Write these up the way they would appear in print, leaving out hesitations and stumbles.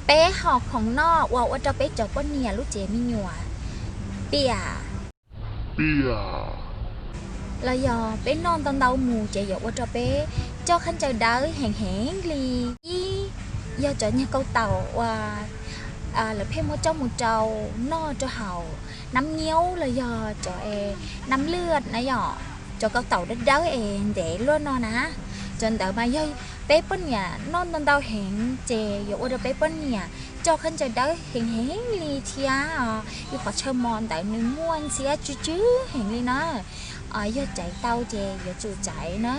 เป๊ะหอกของนอกว่าจะเป๊ะจบว่าเนี่ยลูกเจมีหนัวเปียเรายอเป๊ะนอนตอนเดาหมูเจยว่าจะเป๊ะเจ้าขันเจ้าเดาแห้งลียอจอเนี่ยcâu tàu và là phê một trong một trâu no cho hậu nắm nhiêu là giờ cho nắm lướt nãy giờ cho câu tàu đất đá để luôn no ná cho đỡ mà dây bé bên nhà non non đau hẹn chè dụ ở bé bên nhà cho khăn trời đỡ hẹn li thia yêu khó chơi mòn tại nơi muôn xía chứ hẹn li nó giờ chạy tàu chè giờ chủ chạy nó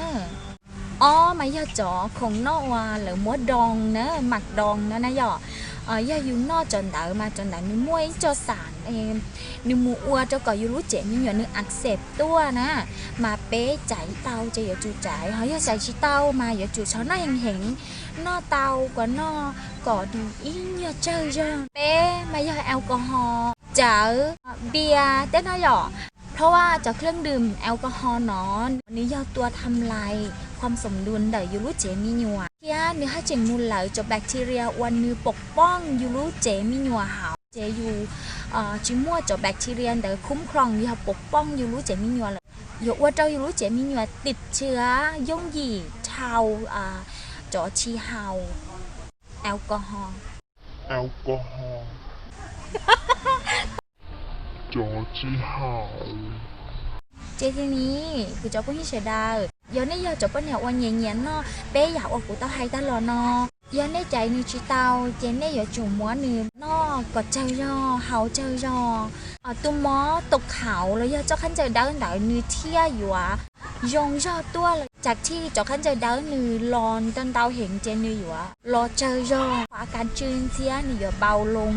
mà giờ chọ không nó là múa đòn nữa mặc đòn nữa nãy giờ giờ dùng nó chọn đỡ mà chọn đỡ nếu mua cho sản em nếu mua cho có yêu trẻ như nhỏ nước ăn xẹp tua nè mà bé chạy tàu cho giờ chủ chạy hỏi giờ chạy chỉ tàu mà giờ chủ cháu nó hẹn nó tàu của nó có đủ ý như chơi ra bé mà giờ alcohol chở bia tết nó nhỏ เพราะว่าจะเครื่องดื่มแอลกอฮอล์เนาะนี่ยอตัวทำลายความสมดุลแต่ยูรูเจมีหนัวที่เนื้อเจมูลไหลจะแบคทีเรียวันนือปกป้องยูรูเจมีหนัวหาวเจอยู่จิมัวจะแบคทีเรียแต่คุ้มครองยูปกป้องยูรูเจมีหนัวเลยยกว่าเจ้ายูรูเจมีหนัวติดเชื้อย่งหยี่เทาจอชีเฮาแอลกอฮอล์จอชีเฮาเจทีนี้คือจอพวกที่เสียดายย้อนในยอจบเนี่ยวันเย็นๆเนาะเป๊ะอยากว่ากูต้องให้ตลอดเนาะย้อนในใจนี่ชิตาวเจนในยอจุ่มม้วนนี่เนาะกดใจรอเฮาใจรอตุ้มม้อตกเขาแล้วยอเจ้าขันใจดาวดาวนี่เที่ยอยู่ยงรอตัวจากที่เจ้าขันใจดาวนี่รอนจนดาวเห็นเจนนี่อยู่รอใจรออาการจืดเสียนี่ยอเบาลง